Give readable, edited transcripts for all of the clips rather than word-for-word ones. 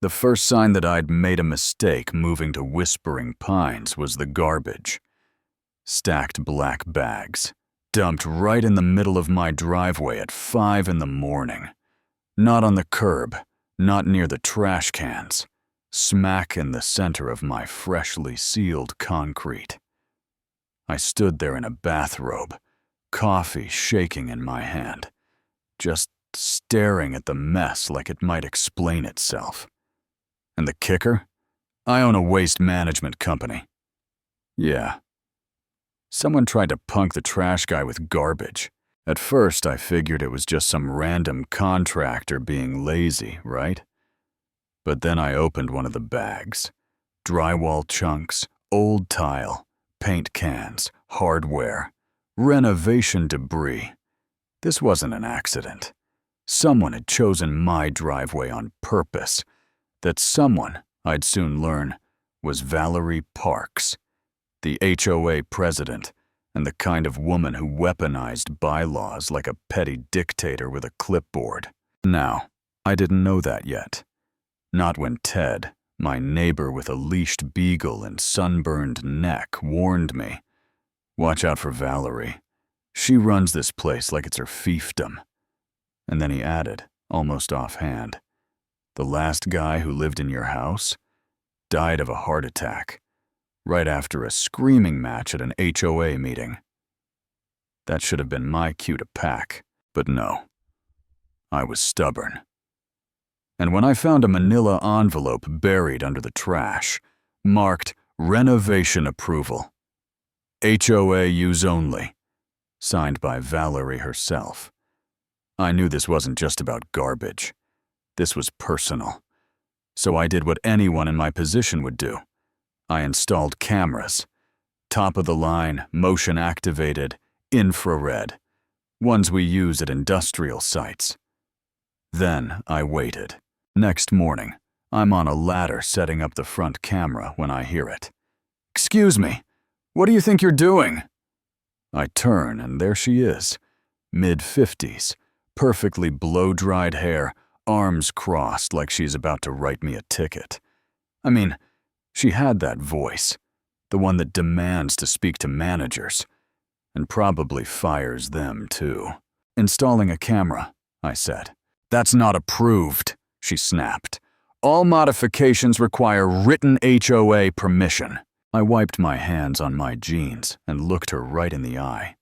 The first sign that I'd made a mistake moving to Whispering Pines was the garbage. Stacked black bags, dumped right in the middle of my driveway at 5 in the morning. Not on the curb, not near the trash cans, smack in the center of my freshly sealed concrete. I stood there in a bathrobe, coffee shaking in my hand, just staring at the mess like it might explain itself. And the kicker? I own a waste management company. Yeah. Someone tried to punk the trash guy with garbage. At first, I figured it was just some random contractor being lazy, right? But then I opened one of the bags. Drywall chunks, old tile, paint cans, hardware, renovation debris. This wasn't an accident. Someone had chosen my driveway on purpose. That someone, I'd soon learn, was Valerie Parks, the HOA president, and the kind of woman who weaponized bylaws like a petty dictator with a clipboard. Now, I didn't know that yet. Not when Ted, my neighbor with a leashed beagle and sunburned neck, warned me. Watch out for Valerie. She runs this place like it's her fiefdom. And then he added, almost offhand, the last guy who lived in your house died of a heart attack, right after a screaming match at an HOA meeting. That should have been my cue to pack, but no. I was stubborn. And when I found a manila envelope buried under the trash, marked renovation approval, HOA use only, signed by Valerie herself, I knew this wasn't just about garbage. This was personal. So I did what anyone in my position would do. I installed cameras. Top of the line, motion activated, infrared. Ones we use at industrial sites. Then I waited. Next morning, I'm on a ladder setting up the front camera when I hear it. "Excuse me, what do you think you're doing?" I turn and there she is, mid-50s, perfectly blow-dried hair, arms crossed like she's about to write me a ticket. I mean, she had that voice, the one that demands to speak to managers, and probably fires them too. "Installing a camera," I said. "That's not approved," she snapped. "All modifications require written HOA permission." I wiped my hands on my jeans and looked her right in the eye.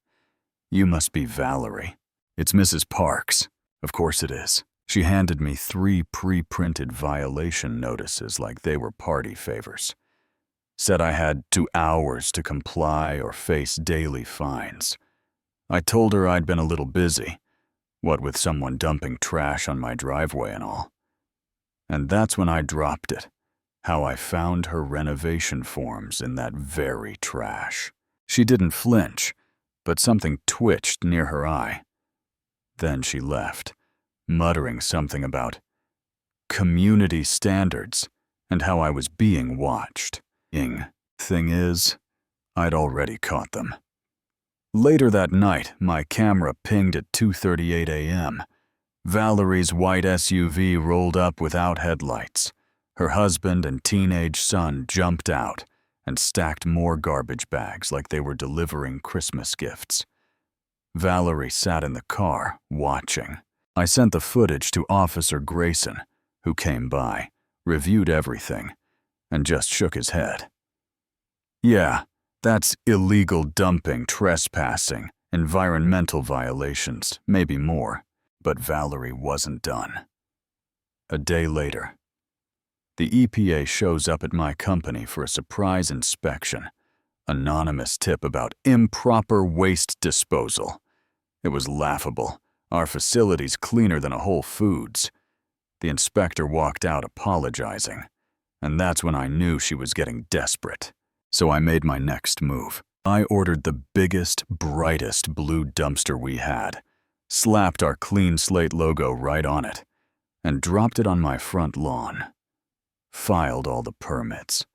"You must be Valerie." "It's Mrs. Parks." "Of course it is." She handed me 3 pre-printed violation notices like they were party favors. Said I had 2 hours to comply or face daily fines. I told her I'd been a little busy, what with someone dumping trash on my driveway and all. And that's when I dropped it, how I found her renovation forms in that very trash. She didn't flinch, but something twitched near her eye. Then she left, muttering something about community standards and how I was being watched. Thing is, I'd already caught them. Later that night, my camera pinged at 2:38 a.m. Valerie's white SUV rolled up without headlights. Her husband and teenage son jumped out and stacked more garbage bags like they were delivering Christmas gifts. Valerie sat in the car, watching. I sent the footage to Officer Grayson, who came by, reviewed everything, and just shook his head. "Yeah, that's illegal dumping, trespassing, environmental violations, maybe more." But Valerie wasn't done. A day later, the EPA shows up at my company for a surprise inspection. Anonymous tip about improper waste disposal. It was laughable. Our facility's cleaner than a Whole Foods. The inspector walked out apologizing, and that's when I knew she was getting desperate. So I made my next move. I ordered the biggest, brightest blue dumpster we had, slapped our clean slate logo right on it, and dropped it on my front lawn. Filed all the permits.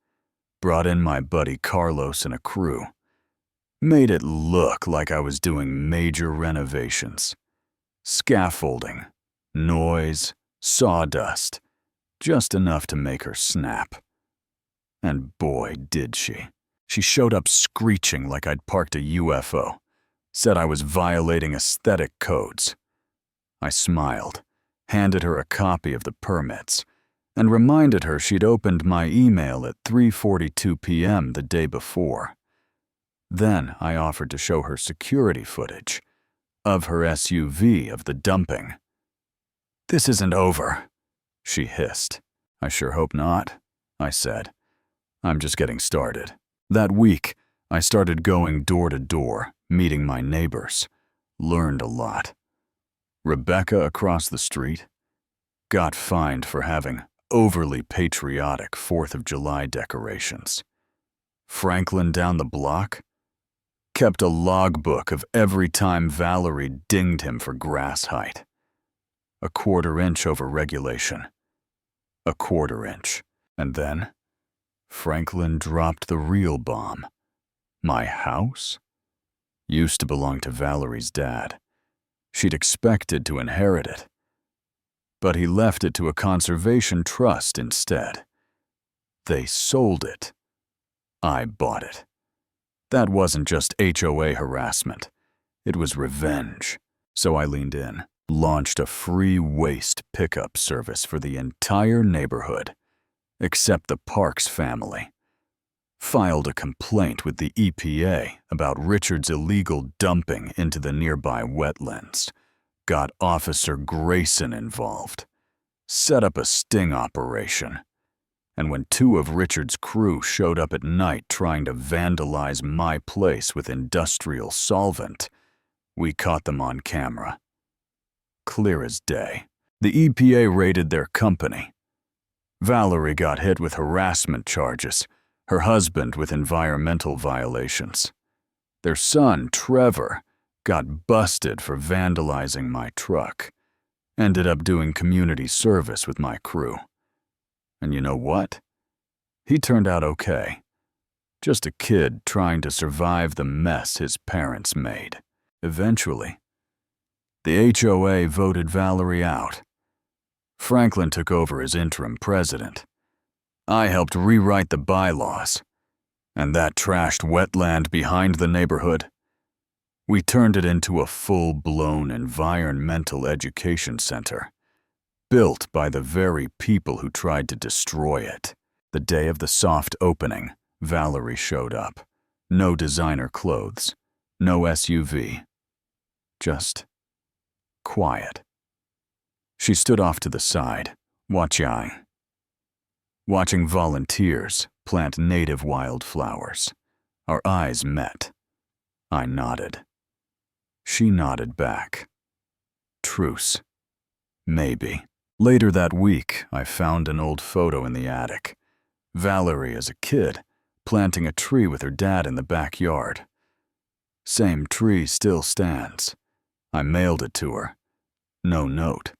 Brought in my buddy Carlos and a crew. Made it look like I was doing major renovations. Scaffolding, noise, sawdust, just enough to make her snap. And boy, did she. She showed up screeching like I'd parked a UFO, said I was violating aesthetic codes. I smiled, handed her a copy of the permits, and reminded her she'd opened my email at 3:42 p.m. the day before. Then I offered to show her security footage of her SUV of the dumping. "This isn't over," she hissed. "I sure hope not," I said. "I'm just getting started." That week, I started going door to door, meeting my neighbors. Learned a lot. Rebecca across the street got fined for having overly patriotic 4th of July decorations. Franklin down the block kept a logbook of every time Valerie dinged him for grass height. A 1/4 inch over regulation. A 1/4 inch. And then Franklin dropped the real bomb. My house used to belong to Valerie's dad. She'd expected to inherit it. But he left it to a conservation trust instead. They sold it. I bought it. That wasn't just HOA harassment. It was revenge. So I leaned in, launched a free waste pickup service for the entire neighborhood, except the Parks family. Filed a complaint with the EPA about Richard's illegal dumping into the nearby wetlands. Got Officer Grayson involved. Set up a sting operation. And when 2 of Richard's crew showed up at night trying to vandalize my place with industrial solvent, we caught them on camera. Clear as day. The EPA raided their company. Valerie got hit with harassment charges, her husband with environmental violations. Their son, Trevor, got busted for vandalizing my truck. Ended up doing community service with my crew. And you know what? He turned out okay. Just a kid trying to survive the mess his parents made. Eventually, the HOA voted Valerie out. Franklin took over as interim president. I helped rewrite the bylaws, and that trashed wetland behind the neighborhood, we turned it into a full-blown environmental education center, built by the very people who tried to destroy it. The day of the soft opening, Valerie showed up. No designer clothes, no SUV, just quiet. She stood off to the side, watching volunteers plant native wildflowers. Our eyes met. I nodded. She nodded back. Truce. Maybe. Later that week, I found an old photo in the attic. Valerie as a kid, planting a tree with her dad in the backyard. Same tree still stands. I mailed it to her. No note.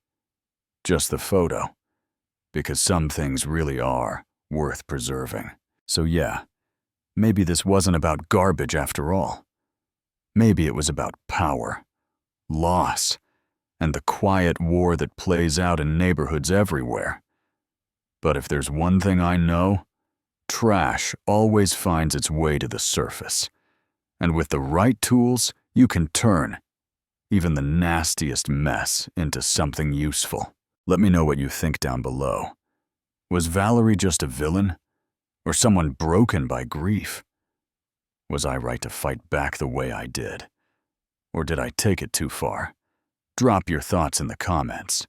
Just the photo. Because some things really are worth preserving. So yeah, maybe this wasn't about garbage after all. Maybe it was about power, loss, and the quiet war that plays out in neighborhoods everywhere. But if there's one thing I know, trash always finds its way to the surface. And with the right tools, you can turn even the nastiest mess into something useful. Let me know what you think down below. Was Valerie just a villain? Or someone broken by grief? Was I right to fight back the way I did? Or did I take it too far? Drop your thoughts in the comments.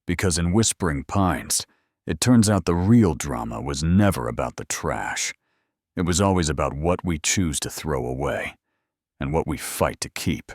Because in Whispering Pines, it turns out the real drama was never about the trash. It was always about what we choose to throw away and what we fight to keep.